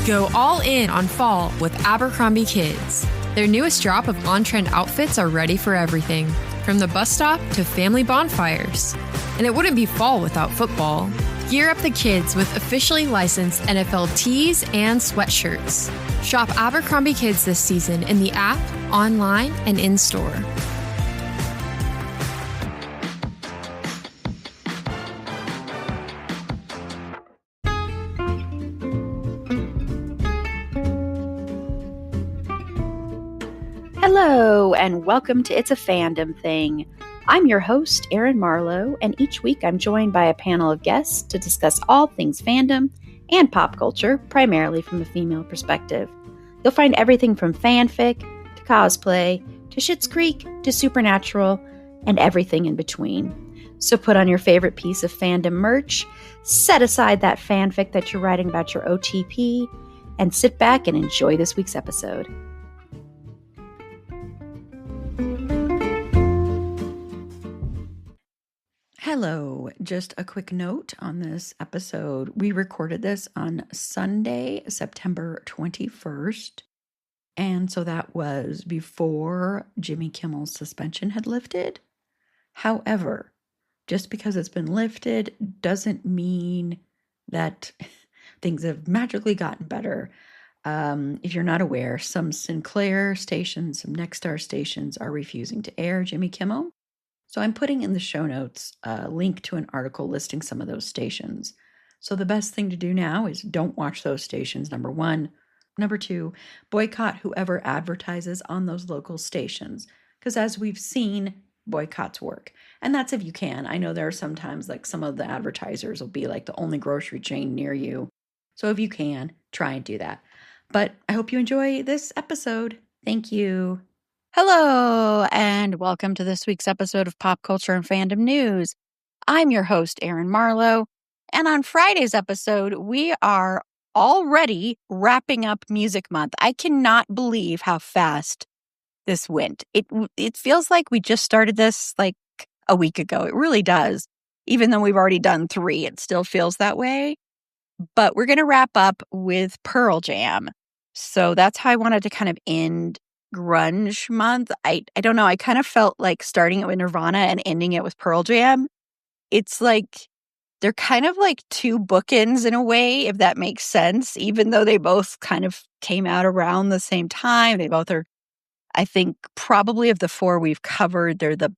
Go all in on fall with Abercrombie Kids. Their newest drop of on-trend outfits are ready for everything, from the bus stop to family bonfires. And it wouldn't be fall without football. Gear up the kids with officially licensed NFL tees and sweatshirts. Shop Abercrombie Kids this season in the app, online, and in-store. Hello, and welcome to It's a Fandom Thing. I'm your host, Erin Marlowe, and each week I'm joined by a panel of guests to discuss all things fandom and pop culture, primarily from a female perspective. You'll find everything from fanfic, to cosplay, to Schitt's Creek, to Supernatural, and everything in between. So put on your favorite piece of fandom merch, set aside that fanfic that you're writing about your OTP, and sit back and enjoy this week's episode. Hello, just a quick note on this episode. We recorded this on Sunday, September 21st. And so that was before Jimmy Kimmel's suspension had lifted. However, just because it's been lifted doesn't mean that things have magically gotten better. If you're not aware, some Sinclair stations, some Nexstar stations are refusing to air Jimmy Kimmel. So I'm putting in the show notes a link to an article listing some of those stations. So the best thing to do now is don't watch those stations, number one. Number two, boycott whoever advertises on those local stations. Because as we've seen, boycotts work. And that's if you can. I know there are sometimes like some of the advertisers will be like the only grocery chain near you. So if you can, try and do that. But I hope you enjoy this episode. Thank you. Hello, and welcome to this week's episode of Pop Culture and Fandom News. I'm your host, Erin Marlowe, and on Friday's episode, we are already wrapping up Music Month. I cannot believe how fast this went. It feels like we just started this like a week ago. It really does. Even though we've already done 3, it still feels that way. But we're going to wrap up with Pearl Jam. So that's how I wanted to kind of end Grunge Month. I don't know. I kind of felt like starting it with Nirvana and ending it with Pearl Jam. It's like they're kind of like two bookends in a way, if that makes sense, even though they both kind of came out around the same time. They both are, I think, probably of the 4 we've covered, they're the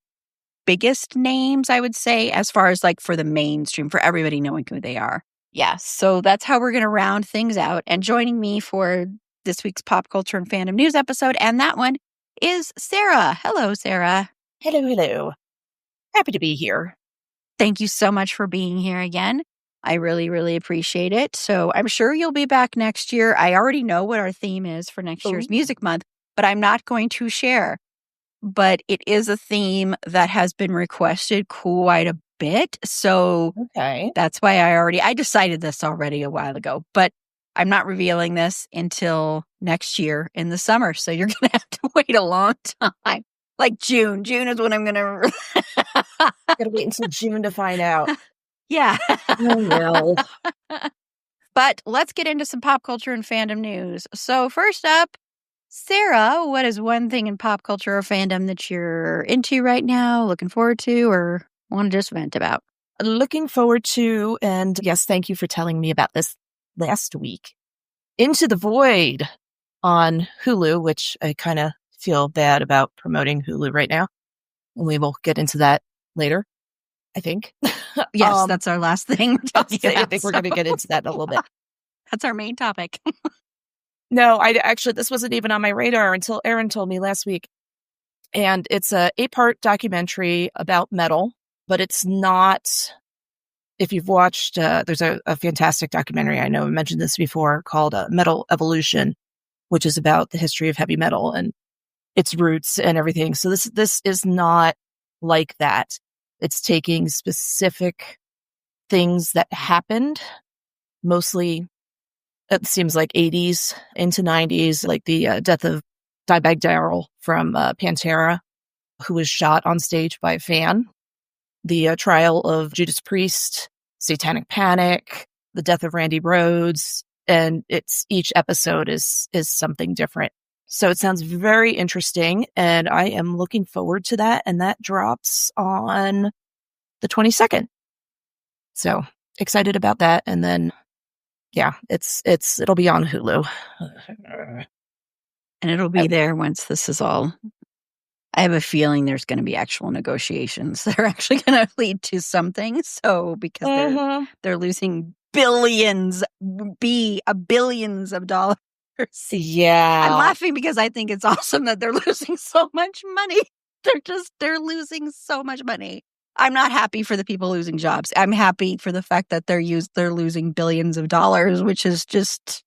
biggest names, I would say, as far as like for the mainstream, for everybody knowing who they are. Yeah, so that's how we're going to round things out. And joining me for this week's Pop Culture and Fandom News episode, and that one is Sara. Hello, Sara. Hello. Happy to be here. Thank you so much for being here again. I really, really appreciate it. So I'm sure you'll be back next year. I already know what our theme is for next year's Music Month, but I'm not going to share. But it is a theme that has been requested quite a bit. So that's why I decided this already a while ago. But I'm not revealing this until next year in the summer. So you're going to have to wait a long time. Like June. June is when I'm going to... Gotta wait until June to find out. Yeah. Oh, no. But let's get into some pop culture and fandom news. So first up, Sara, what is one thing in pop culture or fandom that you're into right now, looking forward to, or want to just vent about? Looking forward to, and yes, thank you for telling me about this last week. Into the Void on Hulu, which I kind of feel bad about promoting Hulu right now. And we will get into that later, I think. Yes, that's our last thing we're talking about. I think we're going to get into that in a little bit. That's our main topic. No, this wasn't even on my radar until Erin told me last week. And it's a 8-part documentary about metal, but it's not, if you've watched, there's a fantastic documentary, I know I mentioned this before, called Metal Evolution, which is about the history of heavy metal and its roots and everything. So this is not like that. It's taking specific things that happened, mostly it seems like 80s into 90s, like the death of Dimebag Darrell from Pantera, who was shot on stage by a fan, the trial of Judas Priest, Satanic Panic, the death of Randy Rhoads, and each episode is something different. So it sounds very interesting, and I am looking forward to that. And that drops on the 22nd. So excited about that. And then, yeah, it'll be on Hulu. And it'll be there once this is all. I have a feeling there's going to be actual negotiations that are actually going to lead to something. So because they're losing billions of dollars. Yeah. I'm laughing because I think it's awesome that they're losing so much money. They're losing so much money. I'm not happy for the people losing jobs. I'm happy for the fact that they're losing billions of dollars, which is just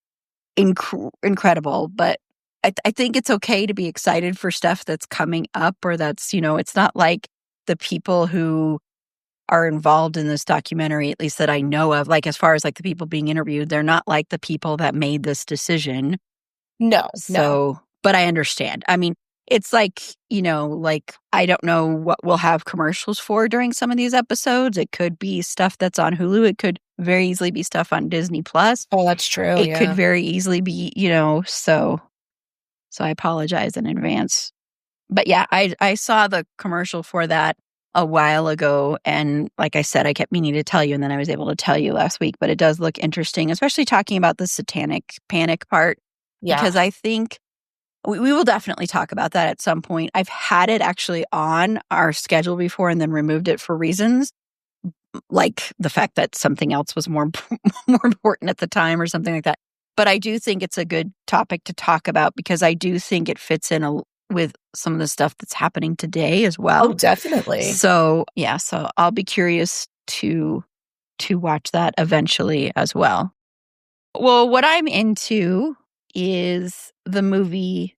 incredible. But I think it's okay to be excited for stuff that's coming up, or that's, it's not like the people who are involved in this documentary, at least that I know of, like as far as like the people being interviewed, they're not like the people that made this decision. No. But I understand. I mean, it's like, like I don't know what we'll have commercials for during some of these episodes. It could be stuff that's on Hulu. It could very easily be stuff on Disney Plus. Oh, that's true. It could very easily be, so I apologize in advance. But yeah, I saw the commercial for that a while ago. And like I said, I kept meaning to tell you, and then I was able to tell you last week. But it does look interesting, especially talking about the satanic panic part. Yeah. Because I think we will definitely talk about that at some point. I've had it actually on our schedule before and then removed it for reasons like the fact that something else was more important at the time or something like that. But I do think it's a good topic to talk about because I do think it fits in with some of the stuff that's happening today as well. Oh, definitely. So, yeah, so I'll be curious to watch that eventually as well. Well, what I'm into is the movie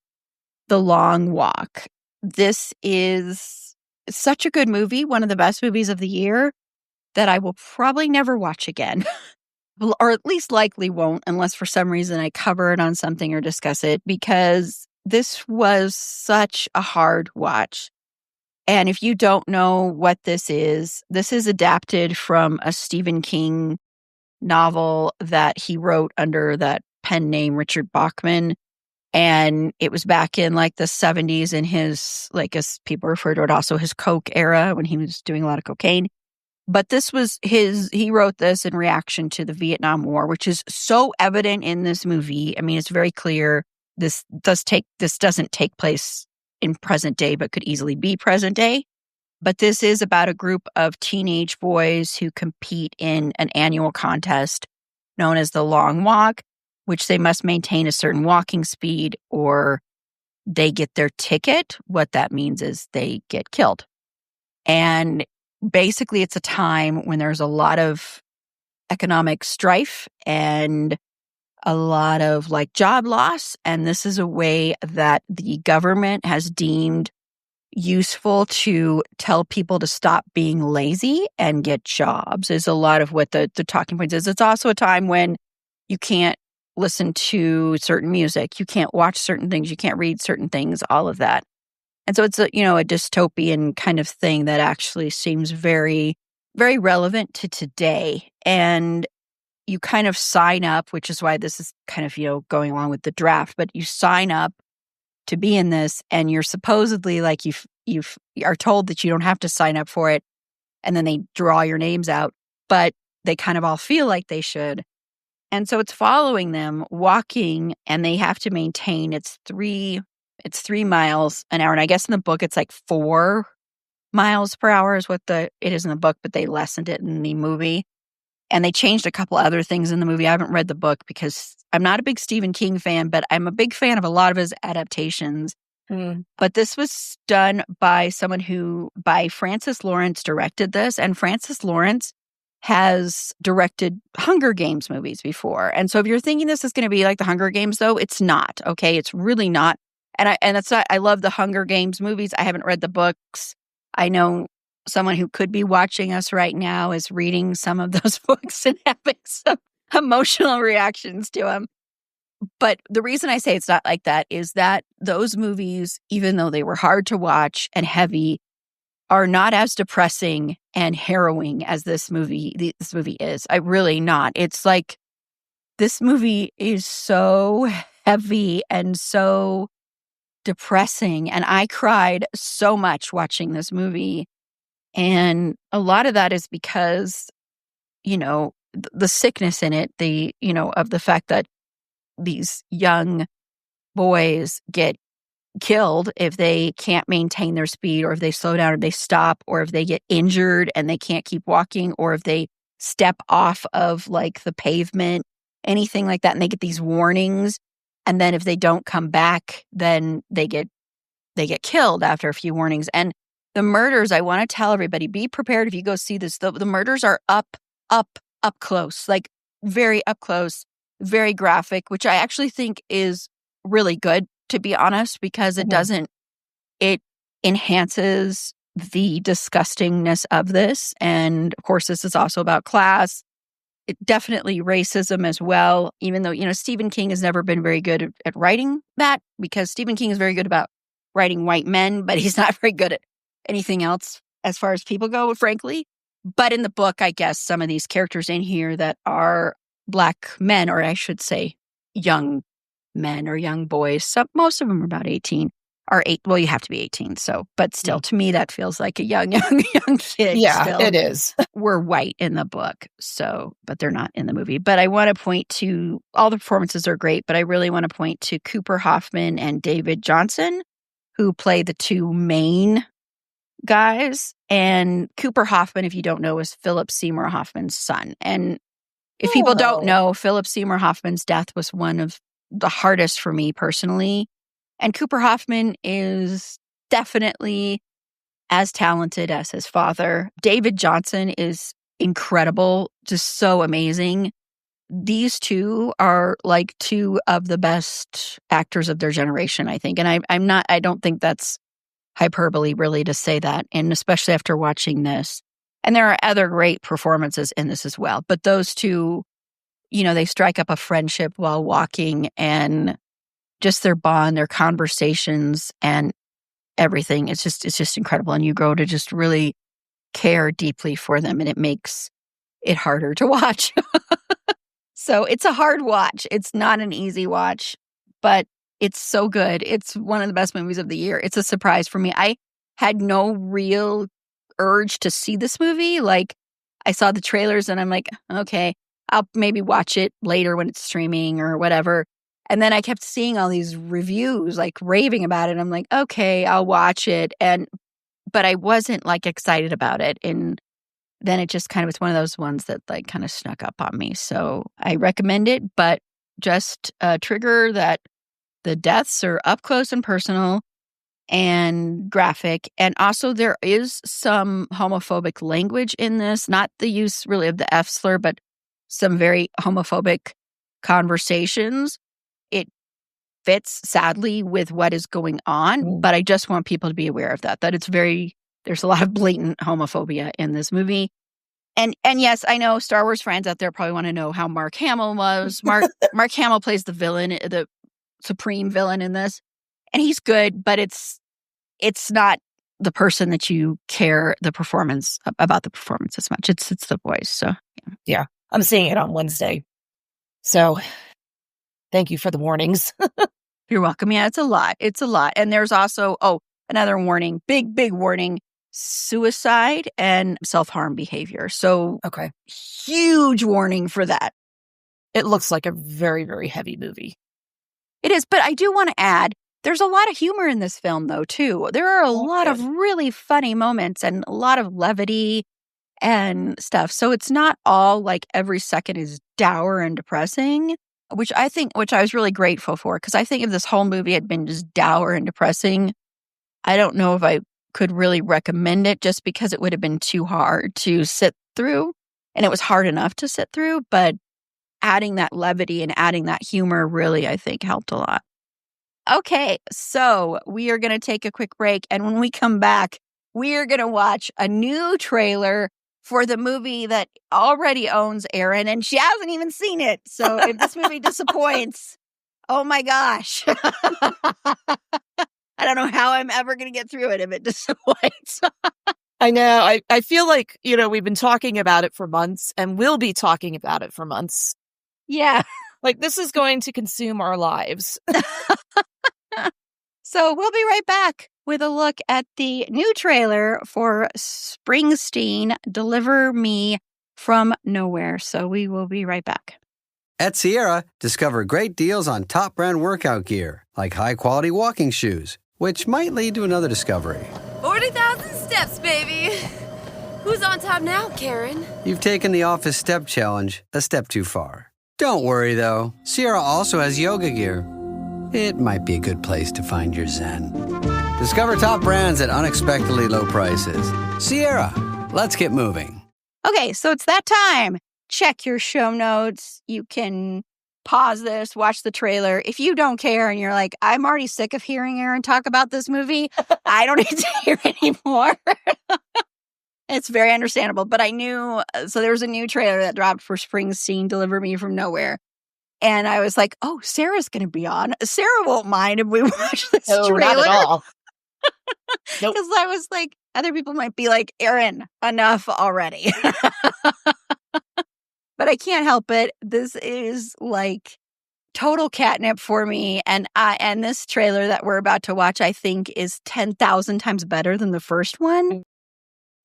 The Long Walk. This is such a good movie, one of the best movies of the year that I will probably never watch again. Or at least likely won't, unless for some reason I cover it on something or discuss it, because this was such a hard watch. And if you don't know what this is adapted from a Stephen King novel that he wrote under that pen name Richard Bachman. And it was back in like the 70s in his, like as people refer to it, also his coke era when he was doing a lot of cocaine. But this was he wrote this in reaction to the Vietnam War, which is so evident in this movie. I mean, it's very clear this doesn't take place in present day, but could easily be present day. But this is about a group of teenage boys who compete in an annual contest known as the Long Walk, which they must maintain a certain walking speed or they get their ticket. What that means is they get killed. And basically, it's a time when there's a lot of economic strife and a lot of like job loss. And this is a way that the government has deemed useful to tell people to stop being lazy and get jobs is a lot of what the talking points is. It's also a time when you can't listen to certain music, you can't watch certain things, you can't read certain things, all of that. And so it's a dystopian kind of thing that actually seems very, very relevant to today. And you kind of sign up, which is why this is kind of, going along with the draft, but you sign up to be in this and you're supposedly like you are told that you don't have to sign up for it. And then they draw your names out, but they kind of all feel like they should. And so it's following them walking and they have to maintain it's 3 miles an hour. And I guess in the book, it's like 4 miles per hour is what it is in the book, but they lessened it in the movie. And they changed a couple other things in the movie. I haven't read the book because I'm not a big Stephen King fan, but I'm a big fan of a lot of his adaptations. But this was done by by Francis Lawrence directed this. And Francis Lawrence has directed Hunger Games movies before. And so if you're thinking this is going to be like the Hunger Games, though, it's not. Okay, it's really not. And it's not. I love the Hunger Games movies. I haven't read the books. I know someone who could be watching us right now is reading some of those books and having some emotional reactions to them. But the reason I say it's not like that is that those movies, even though they were hard to watch and heavy, are not as depressing and harrowing as this movie is. I really not. It's like this movie is so heavy and so depressing. And I cried so much watching this movie. And a lot of that is because, the sickness in it, of the fact that these young boys get killed if they can't maintain their speed, or if they slow down or they stop, or if they get injured and they can't keep walking, or if they step off of like the pavement, anything like that, and they get these warnings. And then if they don't come back, then they get killed after a few warnings. And the murders, I want to tell everybody, be prepared if you go see this. The murders are up close, like very up close, very graphic, which I actually think is really good, to be honest, because it enhances the disgustingness of this. And of course, this is also about class. It definitely racism as well, even though, Stephen King has never been very good at writing that, because Stephen King is very good about writing white men, but he's not very good at anything else as far as people go, frankly. But in the book, I guess some of these characters in here that are Black men, or I should say young men or young boys, most of them are about 18, well, you have to be 18. So, but still, to me, that feels like a young kid. Yeah, still. it is. We're white in the book, so, but they're not in the movie. But I want to point to, all the performances are great, but I really want to point to Cooper Hoffman and David Johnson, who play the two main guys. And Cooper Hoffman, if you don't know, is Philip Seymour Hoffman's son. And if people don't know, Philip Seymour Hoffman's death was one of the hardest for me personally. And Cooper Hoffman is definitely as talented as his father. David Johnson is incredible, just so amazing. These two are like two of the best actors of their generation, I think. And I don't think that's hyperbole really to say that, and especially after watching this. And there are other great performances in this as well. But those two, they strike up a friendship while walking, and just their bond, their conversations, and everything. It's just incredible. And you grow to just really care deeply for them, and it makes it harder to watch. So it's a hard watch. It's not an easy watch, but it's so good. It's one of the best movies of the year. It's a surprise for me. I had no real urge to see this movie. Like, I saw the trailers and I'm like, okay, I'll maybe watch it later when it's streaming or whatever. And then I kept seeing all these reviews like raving about it. I'm like, okay, I'll watch it. But I wasn't like excited about it. And then it just kind of, it's one of those ones that like kind of snuck up on me. So I recommend it, but just trigger that the deaths are up close and personal and graphic. And also there is some homophobic language in this, not the use really of the F slur, but some very homophobic conversations. It fits sadly with what is going on, but I just want people to be aware of that there's a lot of blatant homophobia in this movie. And yes, I know Star Wars fans out there probably want to know how Mark Hamill was. Mark Hamill plays the villain, the supreme villain in this, and he's good, but it's not the person that you care about the performance as much. It's the voice. So yeah, I'm seeing it on Wednesday. So thank you for the warnings. You're welcome. Yeah, it's a lot. And there's also another warning, big warning: suicide and self-harm behavior. So okay, huge warning for that. It looks like a very, very heavy movie. It is, but I do want to add, there's a lot of humor in this film, though, too. There are a lot of really funny moments and a lot of levity and stuff. So it's not all like every second is dour and depressing, which I was really grateful for, because I think if this whole movie had been just dour and depressing, I don't know if I could really recommend it, just because it would have been too hard to sit through. And it was hard enough to sit through, but adding that levity and adding that humor really, I think, helped a lot. Okay, so we are going to take a quick break. And when we come back, we are going to watch a new trailer for the movie that already owns Erin, and she hasn't even seen it. So if this movie disappoints, oh my gosh. I don't know how I'm ever going to get through it if it disappoints. I know. I feel like, we've been talking about it for months, and we'll be talking about it for months. Yeah. Like, this is going to consume our lives. So we'll be right back with a look at the new trailer for Springsteen, Deliver Me from Nowhere. So we will be right back. At Sierra, discover great deals on top brand workout gear, like high-quality walking shoes, which might lead to another discovery. 40,000 steps, baby. Who's on top now, Karen? You've taken the office step challenge a step too far. Don't worry, though. Sierra also has yoga gear. It might be a good place to find your zen. Discover top brands at unexpectedly low prices. Sierra, let's get moving. Okay, so it's that time. Check your show notes. You can pause this, watch the trailer. If you don't care and you're like, I'm already sick of hearing Erin talk about this movie, I don't need to hear anymore. It's very understandable. But I knew, so there was a new trailer that dropped for Springsteen, Deliver Me from Nowhere. And I was like, oh, Sarah's going to be on. Sarah won't mind if we watch this trailer. Not at all. Nope. Because I was like, other people might be like, Erin, enough already. But I can't help it. This is like total catnip for me. And this trailer that we're about to watch, I think, is 10,000 times better than the first one,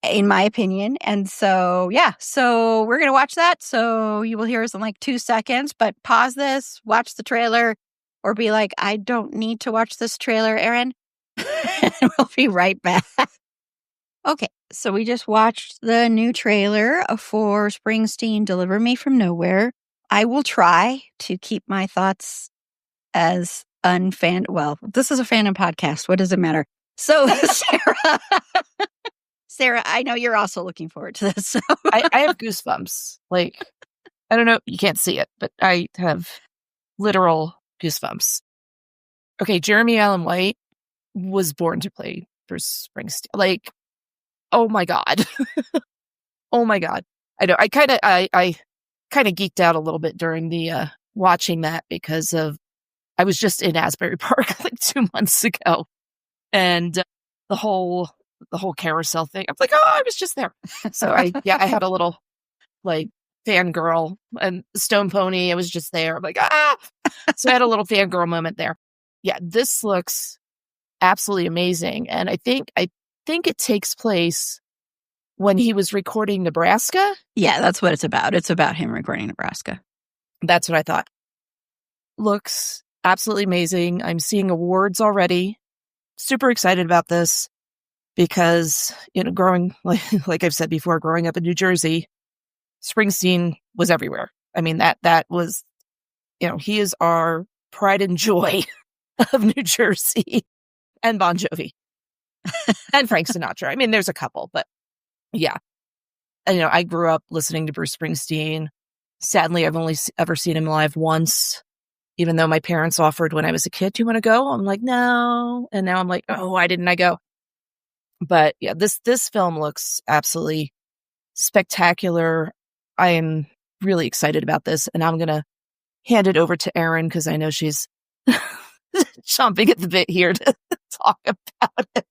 in my opinion. And so, yeah, so we're going to watch that. So you will hear us in like 2 seconds, but pause this, watch the trailer, or be like, I don't need to watch this trailer, Erin. We'll be right back. Okay, so we just watched the new trailer for Springsteen, Deliver Me from Nowhere. I will try to keep my thoughts as well, this is a fandom podcast. What does it matter? So, Sarah, I know you're also looking forward to this. So. I have goosebumps. Like, I don't know, you can't see it, but I have literal goosebumps. Okay, Jeremy Allen White was born to play Bruce Springsteen. Like, oh my God. Oh my God. I know. I kind of geeked out a little bit during the watching that because I was just in Asbury Park like 2 months ago, and the whole carousel thing. I'm like, oh, I was just there. So I had a little like fangirl, and Stone Pony. I was just there. I'm like, ah. So I had a little fangirl moment there. Yeah, this looks absolutely amazing, and I think it takes place when he was recording Nebraska. Yeah, that's what it's about. It's about him recording Nebraska. That's what I thought. Looks absolutely amazing. I'm seeing awards already. Super excited about this because, growing, like I've said before, growing up in New Jersey, Springsteen was everywhere. I mean, that was, he is our pride and joy of New Jersey, and Bon Jovi. And Frank Sinatra. I mean, there's a couple, but yeah. And, I grew up listening to Bruce Springsteen. Sadly, I've only ever seen him live once, even though my parents offered when I was a kid, do you want to go? I'm like, no. And now I'm like, oh, why didn't I go? But yeah, this film looks absolutely spectacular. I am really excited about this, and I'm going to hand it over to Erin because I know she's chomping at the bit here to talk about it.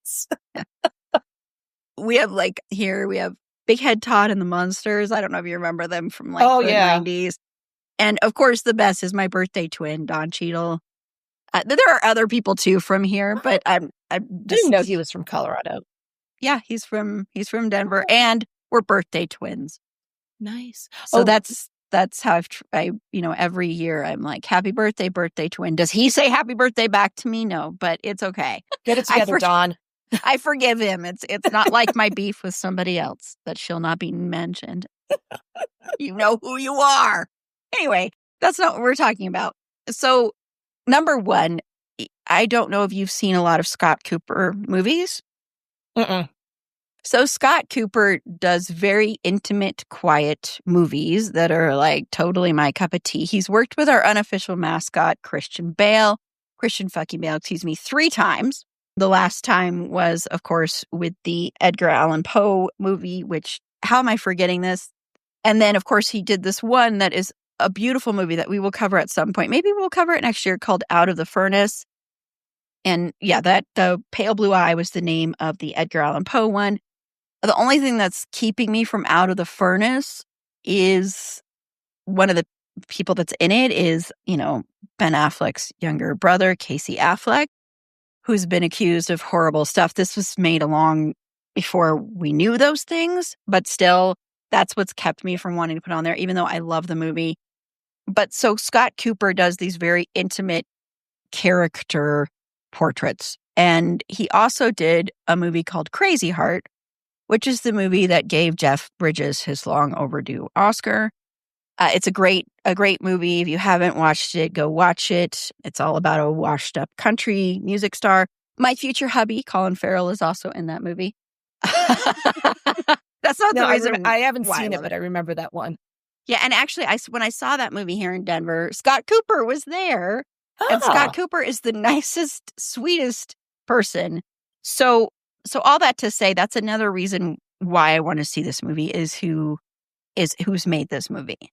We have Big Head Todd and the Monsters. I don't know if you remember them from the 90s. And of course, the best is my birthday twin, Don Cheadle. There are other people too from here, but I didn't know he was from Colorado. Yeah, he's from Denver, and we're birthday twins. Nice. So that's how I every year I'm like, happy birthday twin. Does he say happy birthday back to me? No, but it's okay. Get it together, Don. I forgive him. It's not like my beef with somebody else that shall not be mentioned. You know who you are. Anyway, that's not what we're talking about. So, number one, I don't know if you've seen a lot of Scott Cooper movies. Mm-mm. So Scott Cooper does very intimate, quiet movies that are like totally my cup of tea. He's worked with our unofficial mascot, Christian fucking Bale, 3 times. The last time was, of course, with the Edgar Allan Poe movie, which, how am I forgetting this? And then, of course, he did this one that is a beautiful movie that we will cover at some point. Maybe we'll cover it next year, called Out of the Furnace. And yeah, the Pale Blue Eye was the name of the Edgar Allan Poe one. The only thing that's keeping me from Out of the Furnace is one of the people that's in it is, Ben Affleck's younger brother, Casey Affleck, who's been accused of horrible stuff. This was made long before we knew those things, but still, that's what's kept me from wanting to put on there, even though I love the movie. But so Scott Cooper does these very intimate character portraits. And he also did a movie called Crazy Heart, which is the movie that gave Jeff Bridges his long overdue Oscar. It's a great movie. If you haven't watched it, go watch it. It's all about a washed up country music star. My future hubby, Colin Farrell, is also in that movie. That's not the reason. I haven't seen it, but I remember that one. Yeah, and actually, when I saw that movie here in Denver, Scott Cooper was there. And Scott Cooper is the nicest, sweetest person. So all that to say, that's another reason why I want to see this movie is who's made this movie.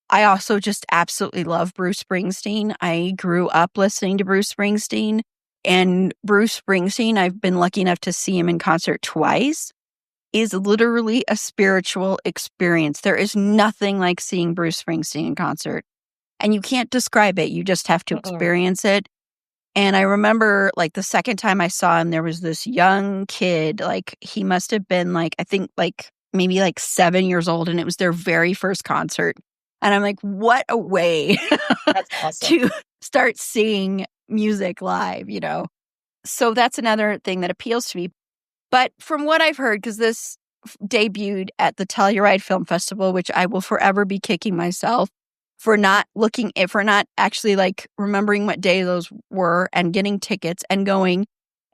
I also just absolutely love Bruce Springsteen. I grew up listening to Bruce Springsteen, and Bruce Springsteen, I've been lucky enough to see him in concert twice, is literally a spiritual experience. There is nothing like seeing Bruce Springsteen in concert. And you can't describe it. You just have to experience it. And I remember, like, the second time I saw him, there was this young kid, like, he must have been, like, I think, like, maybe, like, 7 years old, and it was their very first concert. And I'm like, what a way That's awesome. to start seeing music live, So that's another thing that appeals to me. But from what I've heard, because this debuted at the Telluride Film Festival, which I will forever be kicking myself for not actually like remembering what day those were and getting tickets and going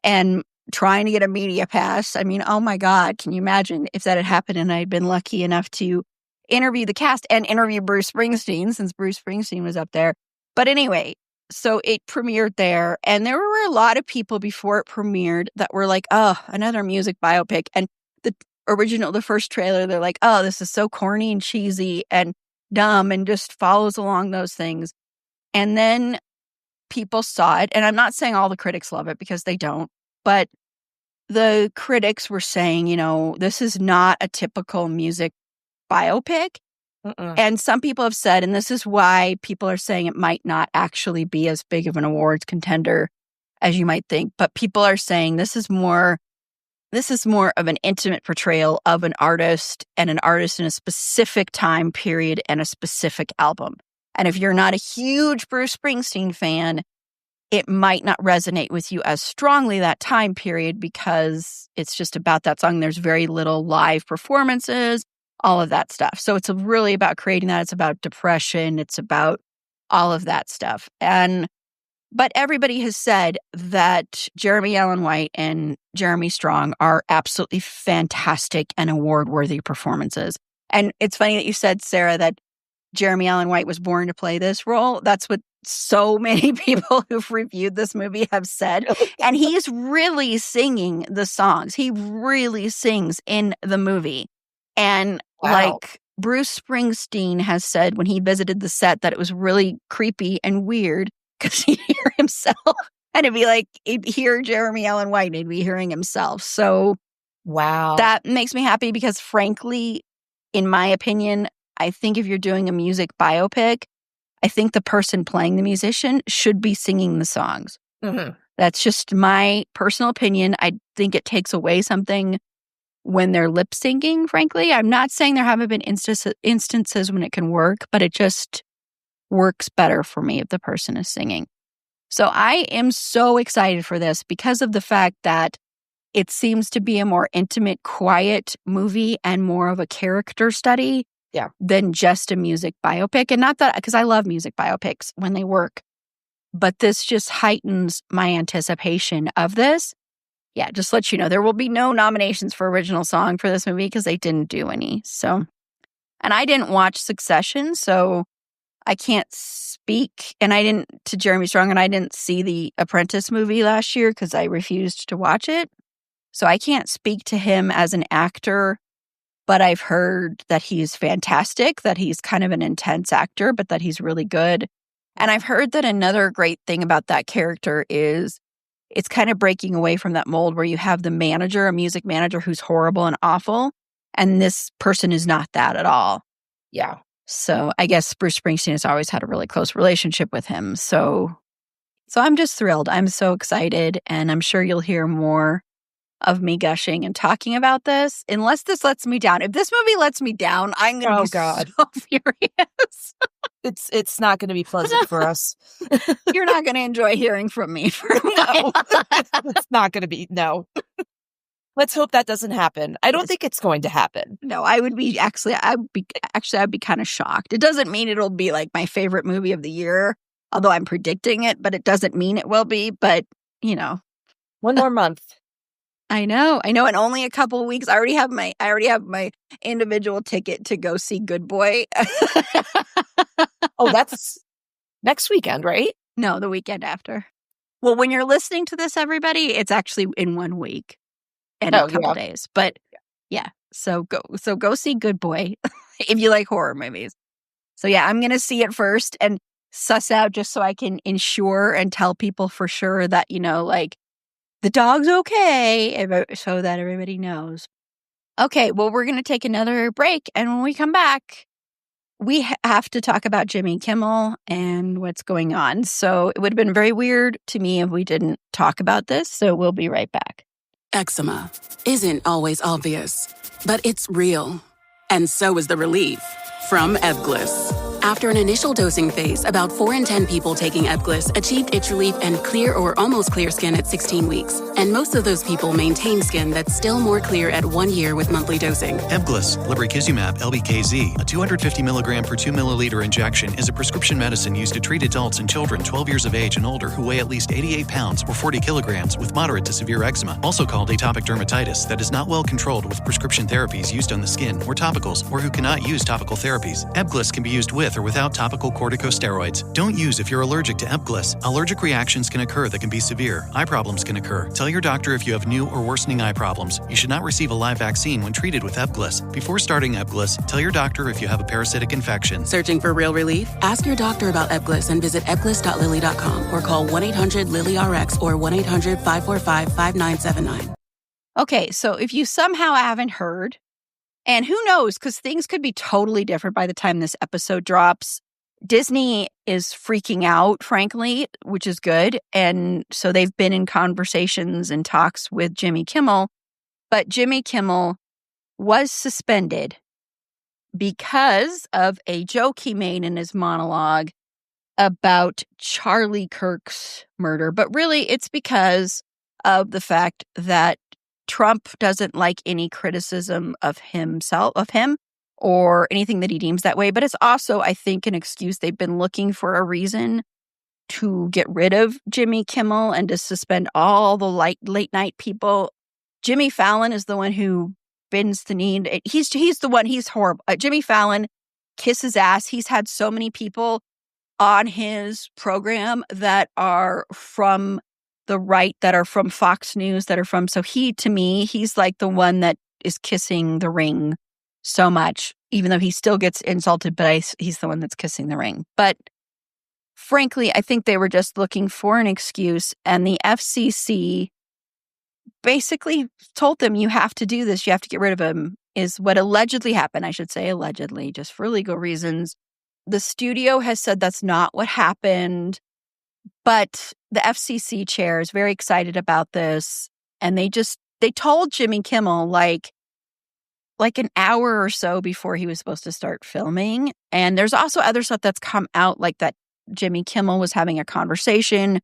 and trying to get a media pass. I mean, oh my God, can you imagine if that had happened and I'd been lucky enough to interview the cast and interview Bruce Springsteen, since Bruce Springsteen was up there. But anyway, so it premiered there, and there were a lot of people before it premiered that were like, oh, another music biopic. And the first trailer, they're like, oh, this is so corny and cheesy and dumb and just follows along those things. And then people saw it, and I'm not saying all the critics love it because they don't, but the critics were saying, this is not a typical music biopic. And some people have said, and this is why people are saying it might not actually be as big of an awards contender as you might think, but people are saying this is more of an intimate portrayal of an artist and an artist in a specific time period and a specific album. And if you're not a huge Bruce Springsteen fan, it might not resonate with you as strongly that time period because it's just about that song. There's very little live performances, all of that stuff. So it's really about creating that. It's about depression. It's about all of that stuff. But everybody has said that Jeremy Allen White and Jeremy Strong are absolutely fantastic and award-worthy performances. And it's funny that you said, Sara, that Jeremy Allen White was born to play this role. That's what so many people who've reviewed this movie have said. And he's really singing the songs. He really sings in the movie. And like Bruce Springsteen has said when he visited the set that it was really creepy and weird because he'd hear himself. And it'd be like, he'd hear Jeremy Allen White and he'd be hearing himself. So that makes me happy because frankly, in my opinion, I think if you're doing a music biopic, I think the person playing the musician should be singing the songs. That's just my personal opinion. I think it takes away something when they're lip syncing, frankly. I'm not saying there haven't been instances when it can work, but it just works better for me if the person is singing. So I am so excited for this because of the fact that it seems to be a more intimate, quiet movie and more of a character study than just a music biopic. And not that, because I love music biopics when they work, but this just heightens my anticipation of this. Yeah, just let you know, there will be no nominations for original song for this movie because they didn't do any. So, and I didn't watch Succession, so I can't speak. And I didn't to Jeremy Strong, and I didn't see the Apprentice movie last year because I refused to watch it. So I can't speak to him as an actor, but I've heard that he's fantastic, that he's kind of an intense actor, but that he's really good. And I've heard that another great thing about that character is it's kind of breaking away from that mold where you have the manager, a music manager who's horrible and awful, and this person is not that at all. Yeah. So I guess Bruce Springsteen has always had a really close relationship with him. So I'm just thrilled. I'm so excited, and I'm sure you'll hear more of me gushing and talking about this, unless this lets me down. If this movie lets me down, I'm going to be so furious. It's not going to be pleasant for us. You're not going to enjoy hearing from me for a No, it's not going to be. No. Let's hope that doesn't happen. I don't think it's going to happen. No, I'd be kind of shocked. It doesn't mean it'll be like my favorite movie of the year, although I'm predicting it, but it doesn't mean it will be. But, one more month. I know. And only a couple of weeks. I already have my individual ticket to go see Good Boy. Oh, that's next weekend, right? No, the weekend after. Well, when you're listening to this, everybody, it's actually in 1 week and a couple days. But yeah, so go see Good Boy if you like horror movies. So yeah, I'm going to see it first and suss out just so I can ensure and tell people for sure that, the dog's okay, so that everybody knows. Okay, well, we're going to take another break. And when we come back, we have to talk about Jimmy Kimmel and what's going on. So it would have been very weird to me if we didn't talk about this. So we'll be right back. Eczema isn't always obvious, but it's real. And so is the relief from Ebglyss. After an initial dosing phase, about 4 in 10 people taking Ebglyss achieved itch relief and clear or almost clear skin at 16 weeks. And most of those people maintain skin that's still more clear at 1 year with monthly dosing. Ebglyss, lebrikizumab LBKZ, a 250 milligram per 2 milliliter injection, is a prescription medicine used to treat adults and children 12 years of age and older who weigh at least 88 pounds or 40 kilograms with moderate to severe eczema, also called atopic dermatitis, that is not well controlled with prescription therapies used on the skin or topicals, or who cannot use topical therapies. Ebglyss can be used with or without topical corticosteroids. Don't use if you're allergic to Ebglyss. Allergic reactions can occur that can be severe. Eye problems can occur. Tell your doctor if you have new or worsening eye problems. You should not receive a live vaccine when treated with Ebglyss. Before starting Ebglyss, tell your doctor if you have a parasitic infection. Searching for real relief? Ask your doctor about Ebglyss and visit ebglyss.lilly.com or call 1-800-LILY-RX or 1-800-545-5979. Okay, so if you somehow haven't heard, and who knows, because things could be totally different by the time this episode drops. Disney is freaking out, frankly, which is good. And so they've been in conversations and talks with Jimmy Kimmel. But Jimmy Kimmel was suspended because of a joke he made in his monologue about Charlie Kirk's murder. But really, it's because of the fact that Trump doesn't like any criticism of him, or anything that he deems that way. But it's also, I think, an excuse. They've been looking for a reason to get rid of Jimmy Kimmel and to suspend all the late night people. Jimmy Fallon is the one who bends the knee. He's the one. He's horrible. Jimmy Fallon kisses ass. He's had so many people on his program that are from the right, that are from Fox News, so to me, he's like the one that is kissing the ring so much, even though he still gets insulted, but he's the one that's kissing the ring. But frankly, I think they were just looking for an excuse, and the FCC basically told them, you have to do this, you have to get rid of him, is what allegedly happened. I should say allegedly, just for legal reasons. The studio has said that's not what happened. But the FCC chair is very excited about this. And they told Jimmy Kimmel like an hour or so before he was supposed to start filming. And there's also other stuff that's come out, like that Jimmy Kimmel was having a conversation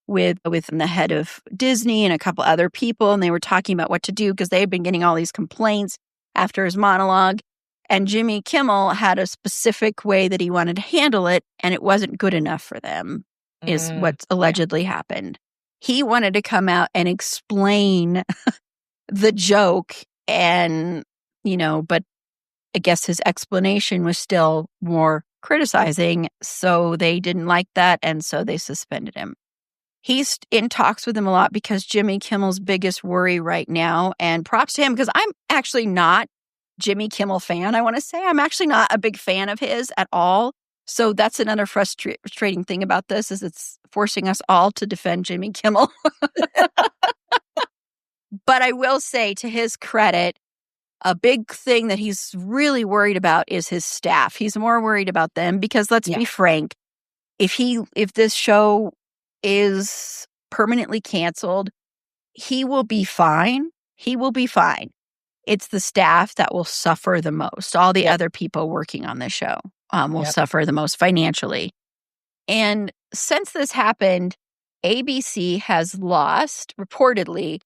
with the head of Disney and a couple other people. And they were talking about what to do because they had been getting all these complaints after his monologue. And Jimmy Kimmel had a specific way that he wanted to handle it. And it wasn't good enough for them. Is what's allegedly happened. He wanted to come out and explain the joke and, but I guess his explanation was still more criticizing. So they didn't like that. And so they suspended him. He's in talks with him a lot because Jimmy Kimmel's biggest worry right now, and props to him because I'm actually not Jimmy Kimmel fan. I want to say I'm actually not a big fan of his at all. So that's another frustrating thing about this, is it's forcing us all to defend Jimmy Kimmel. But I will say, to his credit, a big thing that he's really worried about is his staff. He's more worried about them because let's be frank, if this show is permanently canceled, he will be fine. He will be fine. It's the staff that will suffer the most. All the other people working on this show will suffer the most financially. And since this happened, ABC has lost, reportedly,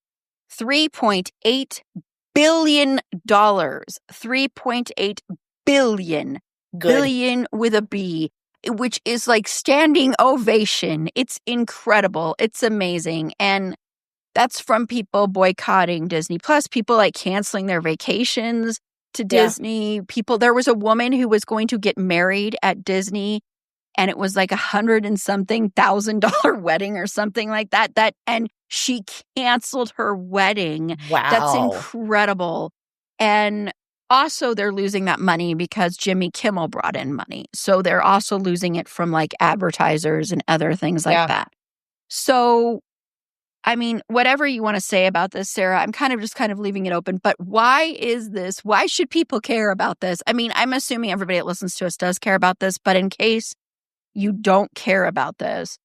$3.8 billion. $3.8 billion. Good. Billion with a B, which is like standing ovation. It's incredible. It's amazing. And that's from people boycotting Disney Plus, people like canceling their vacations to Disney. People, there was a woman who was going to get married at Disney, and it was like $100 and something thousand wedding or something like that. And she canceled her wedding. Wow. That's incredible. And also they're losing that money because Jimmy Kimmel brought in money. So they're also losing it from like advertisers and other things like that. So, I mean, whatever you want to say about this, Sarah, I'm kind of leaving it open. But why is this? Why should people care about this? I mean, I'm assuming everybody that listens to us does care about this. But in case you don't care about this,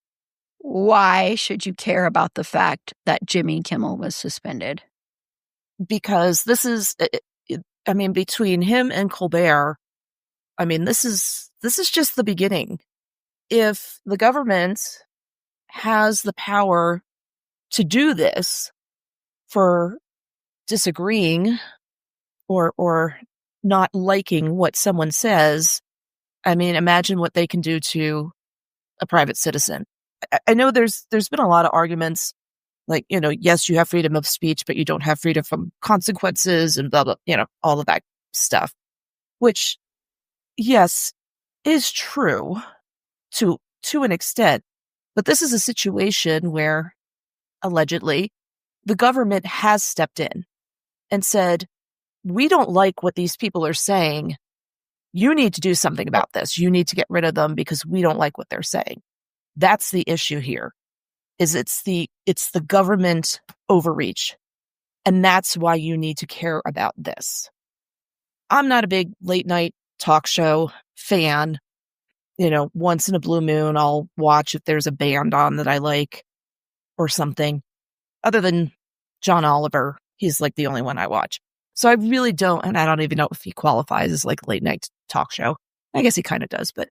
why should you care about the fact that Jimmy Kimmel was suspended? Because this is, I mean, between him and Colbert, I mean, this is just the beginning. If the government has the power to do this for disagreeing or not liking what someone says, I mean, imagine what they can do to a private citizen. I know there's been a lot of arguments like, you know, yes, you have freedom of speech, but you don't have freedom from consequences and blah, blah, you know, all of that stuff, which, yes, is true to an extent. But this is a situation where allegedly the government has stepped in and said, we don't like what these people are saying. You need to do something about this. You need to get rid of them because we don't like what they're saying. That's the issue here, is it's the government overreach. And that's why you need to care about this. I'm not a big late night talk show fan. You know, once in a blue moon, I'll watch if there's a band on that I like or something. Other than John Oliver, he's like the only one I watch. So I really don't, and I don't even know if he qualifies as like late night talk show. I guess he kind of does, but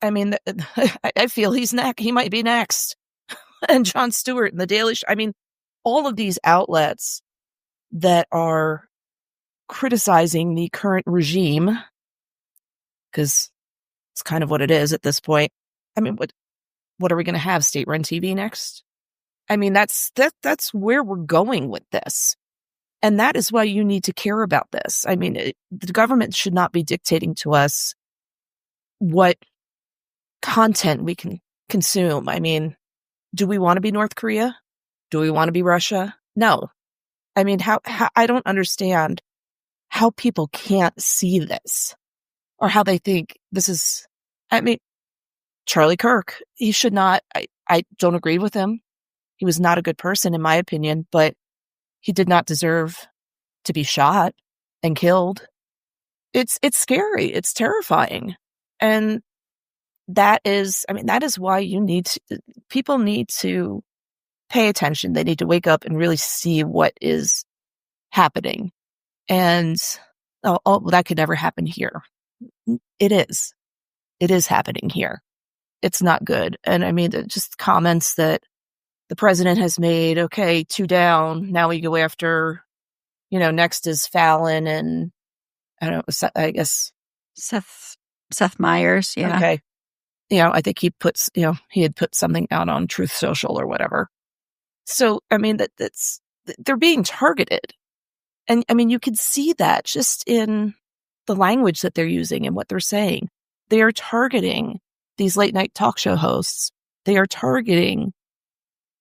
I mean, I feel he's next. He might be next. And Jon Stewart and The Daily Show. I mean, all of these outlets that are criticizing the current regime, because it's kind of what it is at this point. I mean, what are we going to have? State-run TV next? I mean, that's where we're going with this. And that is why you need to care about this. I mean, the government should not be dictating to us what content we can consume. I mean, do we want to be North Korea? Do we want to be Russia? No. I mean, how I don't understand how people can't see this or how they think this is, I mean, Charlie Kirk, he should not, I don't agree with him. He was not a good person, in my opinion, but he did not deserve to be shot and killed. It's scary. It's terrifying. And that is why people need to pay attention. They need to wake up and really see what is happening. And, that could never happen here. It is. It is happening here. It's not good. And I mean, just comments that the president has made, okay, 2 down. Now we go after, next is Fallon and I guess Seth Meyers. Yeah. Okay. I think he had put something out on Truth Social or whatever. So, I mean, they're being targeted. And I mean, you can see that just in the language that they're using and what they're saying. They are targeting these late night talk show hosts. They are targeting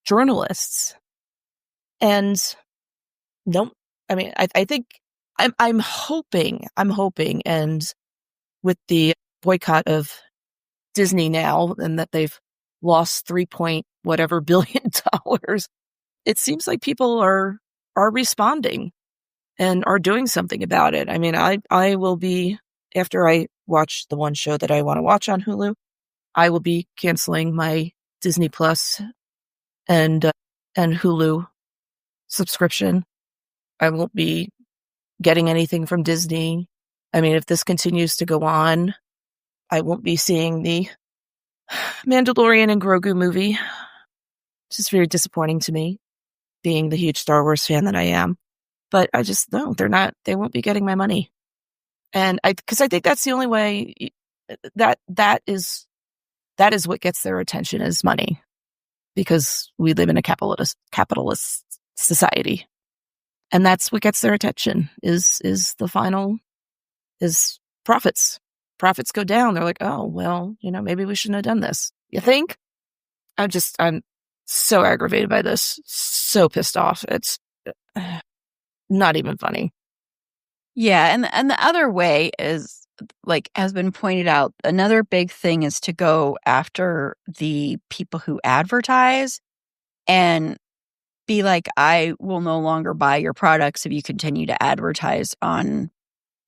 journalists. And I think I'm hoping, and with the boycott of Disney now, and that they've lost $3 billion, it seems like people are responding. and are doing something about it. I mean, I will be, after I watch the one show that I want to watch on Hulu, I will be canceling my Disney Plus and Hulu subscription. I won't be getting anything from Disney. I mean, if this continues to go on, I won't be seeing the Mandalorian and Grogu movie, which is very disappointing to me, being the huge Star Wars fan that I am. But I just, no, they won't be getting my money. And because I think that's the only way that is what gets their attention, is money, because we live in a capitalist society. And that's what gets their attention is profits. Profits go down. They're like, oh, well, maybe we shouldn't have done this. You think? I'm so aggravated by this. So pissed off. It's not even funny. Yeah. And the other way is, like, has been pointed out, another big thing is to go after the people who advertise and be like, I will no longer buy your products if you continue to advertise on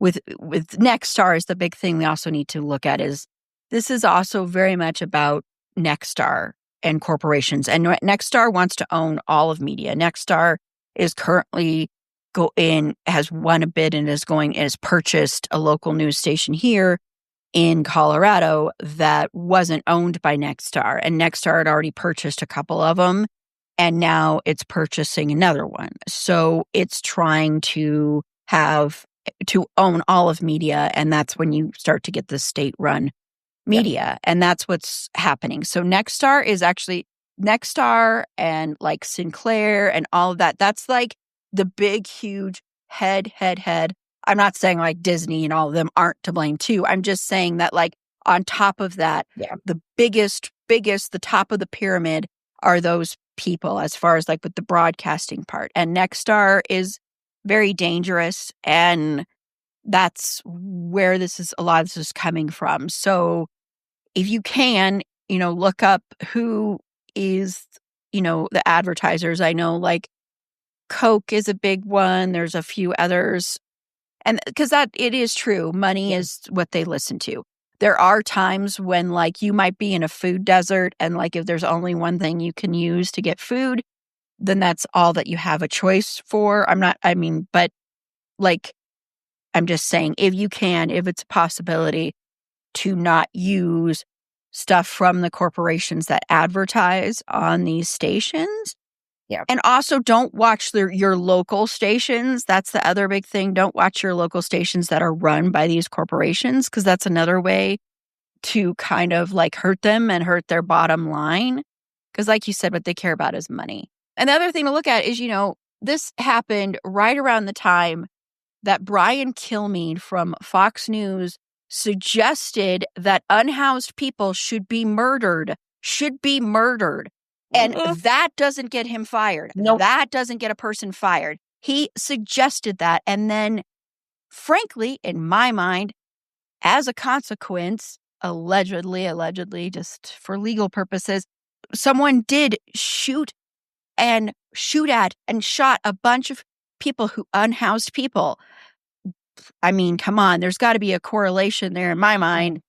with Nexstar is the big thing we also need to look at. Is this is also very much about Nexstar and corporations, and Nexstar wants to own all of media. Nexstar is currently has won a bid and has purchased a local news station here in Colorado that wasn't owned by Nexstar, and Nexstar had already purchased a couple of them, and now it's purchasing another one. So it's trying to own all of media, and that's when you start to get the state-run media, and that's what's happening. So Nexstar is actually Nexstar and like Sinclair and all of that. That's like the big, huge head. I'm not saying like Disney and all of them aren't to blame too. I'm just saying that, like, on top of that, the biggest, the top of the pyramid are those people as far as like with the broadcasting part. And Nexstar is very dangerous, and that's where a lot of this is coming from. So if you can, look up who is, the advertisers. I know like Coke is a big one. There's a few others. And because it is true, money is what they listen to. There are times when, like, you might be in a food desert, and like if there's only one thing you can use to get food, then that's all that you have a choice for. But like, I'm just saying, if it's a possibility to not use stuff from the corporations that advertise on these stations. Yeah. And also don't watch your local stations. That's the other big thing. Don't watch your local stations that are run by these corporations, because that's another way to kind of like hurt them and hurt their bottom line. Because like you said, what they care about is money. And the other thing to look at is, this happened right around the time that Brian Kilmeade from Fox News suggested that unhoused people should be murdered. And that doesn't get him fired. Nope. That doesn't get a person fired. He suggested that. And then, frankly, in my mind, as a consequence, allegedly, just for legal purposes, someone did shoot at and shot a bunch of people unhoused people. I mean, come on, there's got to be a correlation there in my mind.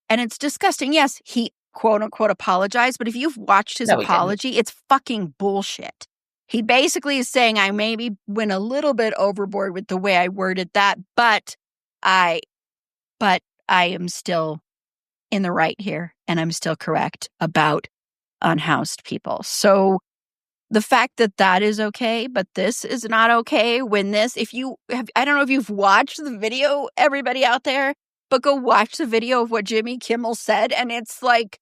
And it's disgusting. Yes, he quote unquote apologized, but if you've watched his apology, it's fucking bullshit. He basically is saying, I maybe went a little bit overboard with the way I worded that, but I am still in the right here, and I'm still correct about unhoused people. So the fact that is okay, but this is not okay. When this, I don't know if you've watched the video, everybody out there, but go watch the video of what Jimmy Kimmel said. And it's like,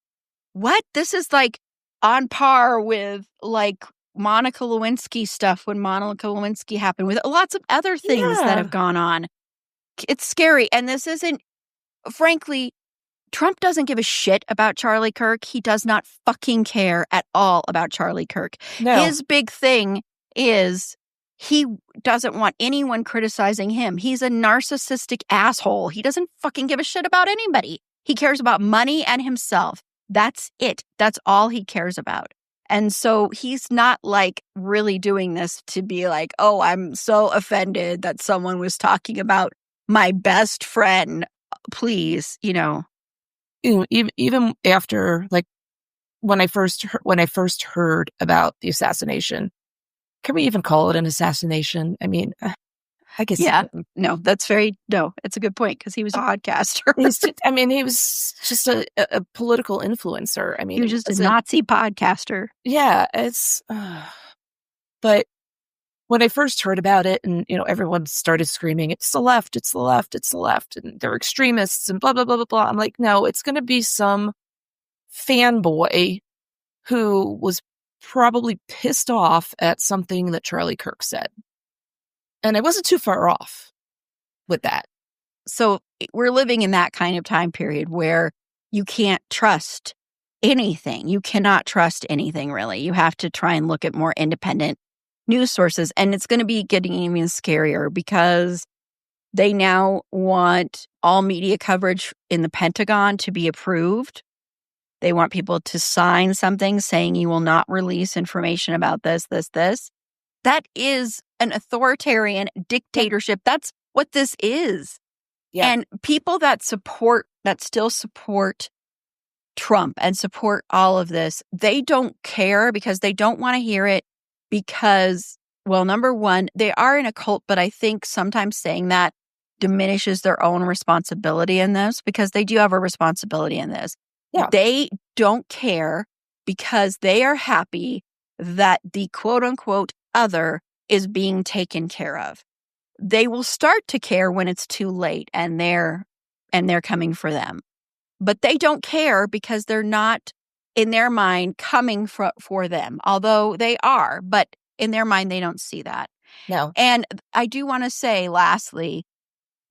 what? This is like on par with like Monica Lewinsky stuff when Monica Lewinsky happened, with lots of other things that have gone on. It's scary. And this isn't, frankly, Trump doesn't give a shit about Charlie Kirk. He does not fucking care at all about Charlie Kirk. No. His big thing is he doesn't want anyone criticizing him. He's a narcissistic asshole. He doesn't fucking give a shit about anybody. He cares about money and himself. That's it. That's all he cares about. And so he's not like really doing this to be like, oh, I'm so offended that someone was talking about my best friend. Please, Even after, like, when I first heard about the assassination, can we even call it an assassination? I mean, I guess. Yeah, no, it's a good point because he was a podcaster. He was just a political influencer. I mean, he was just a Nazi podcaster. Yeah, but when I first heard about it and, everyone started screaming, it's the left, it's the left, it's the left, and they're extremists and blah, blah, blah, blah, blah. I'm like, no, it's going to be some fanboy who was probably pissed off at something that Charlie Kirk said. And I wasn't too far off with that. So we're living in that kind of time period where you can't trust anything. You cannot trust anything, really. You have to try and look at more independent news sources. And it's going to be getting even scarier because they now want all media coverage in the Pentagon to be approved. They want people to sign something saying you will not release information about this. That is an authoritarian dictatorship. That's what this is. Yeah. And people that still support Trump and support all of this, they don't care because they don't want to hear it because, well, number one, they are in a cult, but I think sometimes saying that diminishes their own responsibility in this because they do have a responsibility in this. Yeah. They don't care because they are happy that the quote unquote other is being taken care of. They will start to care when it's too late and they're coming for them. But they don't care because they're not, in their mind, coming for them, although they are. But in their mind, they don't see that. No. And I do want to say, lastly,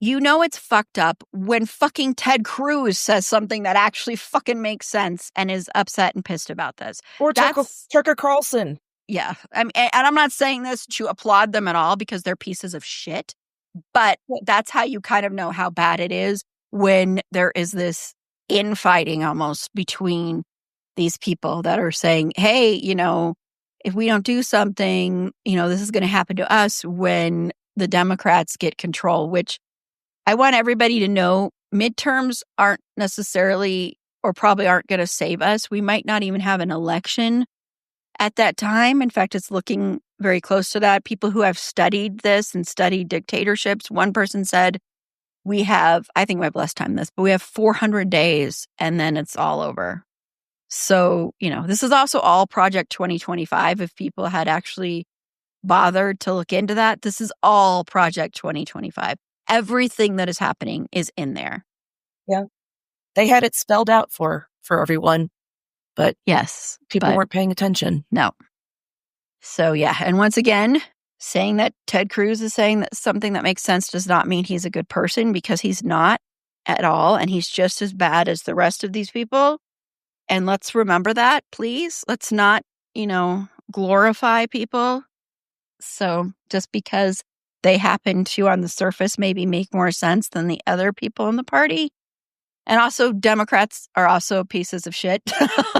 it's fucked up when fucking Ted Cruz says something that actually fucking makes sense and is upset and pissed about this. Or Tucker Carlson. Yeah. And I'm not saying this to applaud them at all because they're pieces of shit. But that's how you kind of know how bad it is when there is this infighting almost between these people that are saying, hey, if we don't do something, this is going to happen to us when the Democrats get control, which I want everybody to know midterms aren't necessarily or probably aren't going to save us. We might not even have an election at that time. In fact, it's looking very close to that. People who have studied this and studied dictatorships, one person said, I think we have less time than this, but we have 400 days and then it's all over. So, this is also all Project 2025. If people had actually bothered to look into that, this is all Project 2025. Everything that is happening is in there. Yeah. They had it spelled out for everyone, but yes, people weren't paying attention. No. So, yeah. And once again, saying that Ted Cruz is saying that something that makes sense does not mean he's a good person because he's not at all. And he's just as bad as the rest of these people. And let's remember that, please. Let's not, glorify people. So just because they happen to, on the surface, maybe make more sense than the other people in the party. And also, Democrats are also pieces of shit.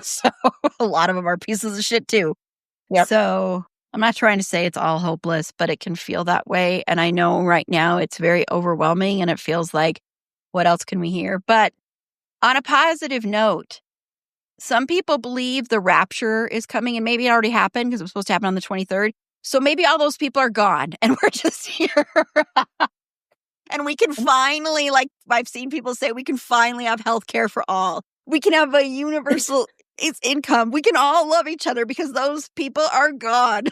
So a lot of them are pieces of shit, too. Yep. So I'm not trying to say it's all hopeless, but it can feel that way. And I know right now it's very overwhelming and it feels like, what else can we hear? But on a positive note, some people believe the rapture is coming, and maybe it already happened because it was supposed to happen on the 23rd. So maybe all those people are gone and we're just here. And we can finally, like I've seen people say, we can finally have healthcare for all. We can have a universal income. We can all love each other because those people are gone.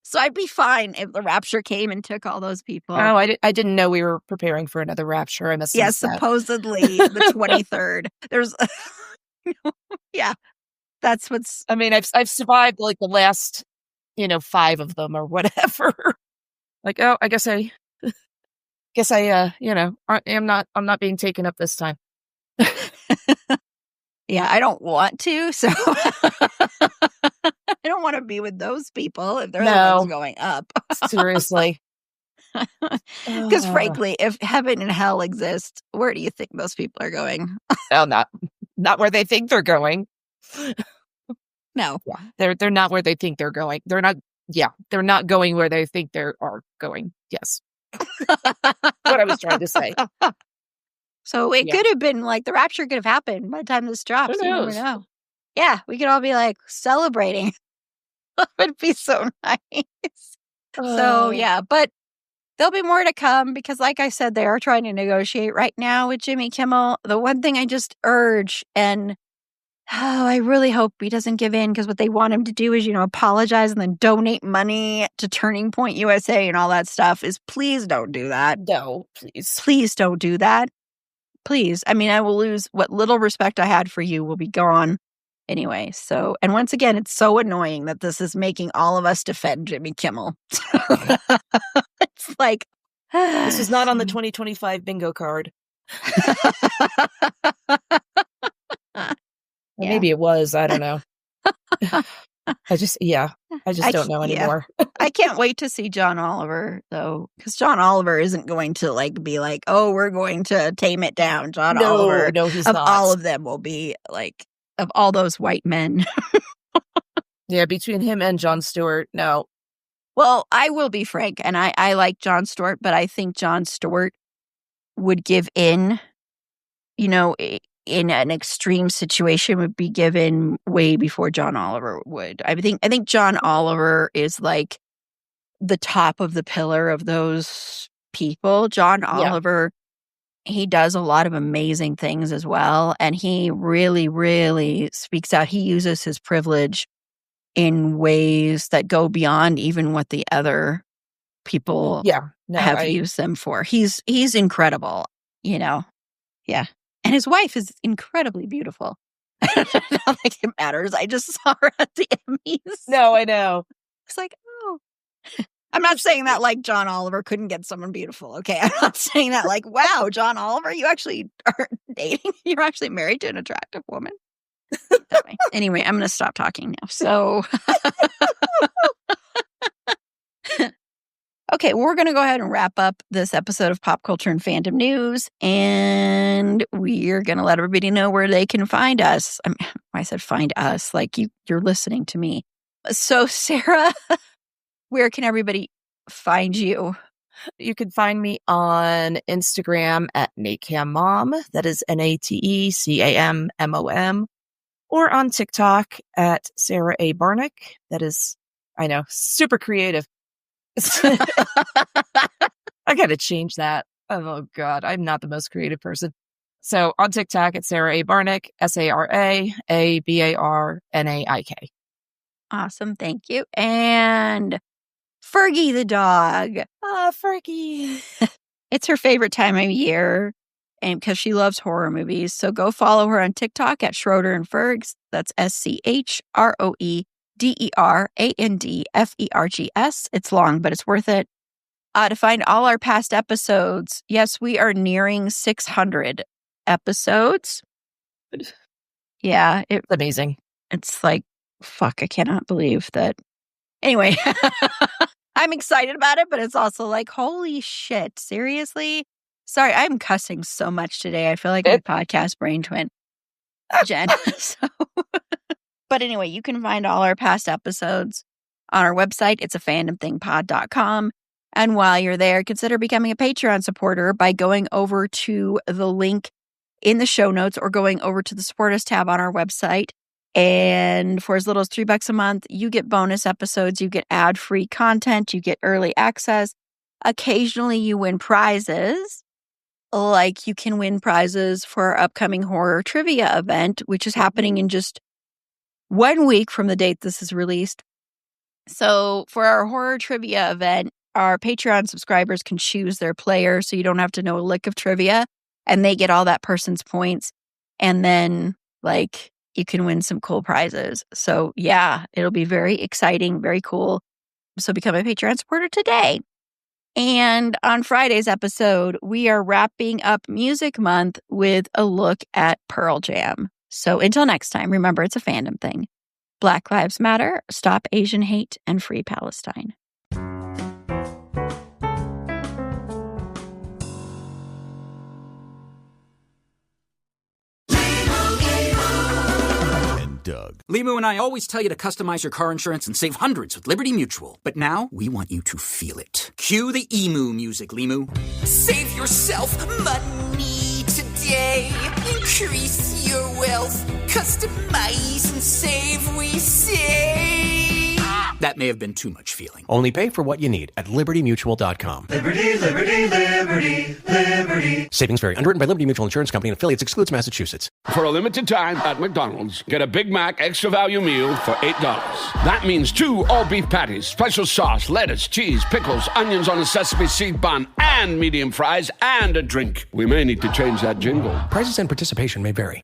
So I'd be fine if the rapture came and took all those people. Oh, I didn't know we were preparing for another rapture. I must have missed that. Supposedly the 23rd. There's, yeah. That's what's. I mean, I've survived like the last, 5 of them or whatever. Like, oh, I guess I I'm not being taken up this time. Yeah, I don't want to. So I don't want to be with those people if they're the ones going up. Seriously. Because frankly, if heaven and hell exist, where do you think those people are going? Well, not where they think they're going. No. Yeah. They're not where they think they're going. They're not going where they think they are going. Yes. What I was trying to say. So it could have been like the rapture could have happened by the time this drops. Who You never knows? know. Yeah, we could all be like celebrating. It would be so nice. So yeah, but there'll be more to come because like I said, they are trying to negotiate right now with Jimmy Kimmel. The one thing I just urge, and I really hope he doesn't give in because what they want him to do is, apologize and then donate money to Turning Point USA and all that stuff is please don't do that. No, please. Please don't do that. Please. I mean, I will lose what little respect I had for you will be gone anyway. So, and once again, it's so annoying that this is making all of us defend Jimmy Kimmel. It's like, this is not on the 2025 bingo card. Yeah. Maybe it was. I don't know. I just don't know anymore. I can't wait to see John Oliver, though, because John Oliver isn't going to be like, oh, we're going to tame it down. John Oliver, no, he's of not. all of them will be like, of all those white men. Yeah, between him and Jon Stewart, no. Well, I will be frank, and I like Jon Stewart, but I think Jon Stewart would give in, in an extreme situation would be given way before John Oliver would. I think John Oliver is like the top of the pillar of those people. John Oliver, he does a lot of amazing things as well. And he really, really speaks out. He uses his privilege in ways that go beyond even what the other people have used them for. He's incredible, Yeah. And his wife is incredibly beautiful. I don't think it matters. I just saw her at the Emmys. No, I know. It's like, oh. I'm not saying that like John Oliver couldn't get someone beautiful. Okay. I'm not saying that like, wow, John Oliver, you actually are dating. You're actually married to an attractive woman. Anyway, I'm going to stop talking now. So, okay, we're going to go ahead and wrap up this episode of Pop Culture and Fandom News, and we're going to let everybody know where they can find us. I said find us, like you're listening to me. So, Sara, where can everybody find you? You can find me on Instagram at NateCamMom. That is NateCammom. Or on TikTok at Sara A. Barnick. That is, I know, super creative. I got to change that. Oh, God. I'm not the most creative person. So on TikTok at Sara A. Barnick, SaraABarnaik. Awesome. Thank you. And Fergie the dog. Fergie. It's her favorite time of year. And because she loves horror movies. So go follow her on TikTok at Schroeder and Fergs. That's SCHROEDERANDFERGS. It's long, but it's worth it. To find all our past episodes, yes, we are nearing 600 episodes. Yeah. It's amazing. It's like, fuck, I cannot believe that. Anyway, I'm excited about it, but it's also like, holy shit, seriously? Sorry, I'm cussing so much today. I feel like my podcast brain twin, Jen. But anyway, you can find all our past episodes on our website. It's afandomthingpod.com. And while you're there, consider becoming a Patreon supporter by going over to the link in the show notes or going over to the Support Us tab on our website. And for as little as $3 a month, you get bonus episodes, you get ad-free content, you get early access. Occasionally, you win prizes. Like you can win prizes for our upcoming horror trivia event, which is happening in just 1 week from the date this is released. So for our horror trivia event, our Patreon subscribers can choose their player, so you don't have to know a lick of trivia, and they get all that person's points. And then, you can win some cool prizes. So yeah, it'll be very exciting, very cool. So become a Patreon supporter today. And on Friday's episode, we are wrapping up Music Month with a look at Pearl Jam. So until next time, remember it's a fandom thing. Black Lives Matter, stop Asian hate, and free Palestine. Doug. Limu and I always tell you to customize your car insurance and save hundreds with Liberty Mutual. But now, we want you to feel it. Cue the emu music, Limu. Save yourself money today. Increase your wealth. Customize and save, we say. That may have been too much feeling. Only pay for what you need at libertymutual.com. Liberty, liberty, liberty, liberty. Savings vary. Underwritten by Liberty Mutual Insurance Company and affiliates. Excludes Massachusetts. For a limited time at McDonald's, get a Big Mac extra value meal for $8. That means 2 all-beef patties, special sauce, lettuce, cheese, pickles, onions on a sesame seed bun, and medium fries, and a drink. We may need to change that jingle. Prices and participation may vary.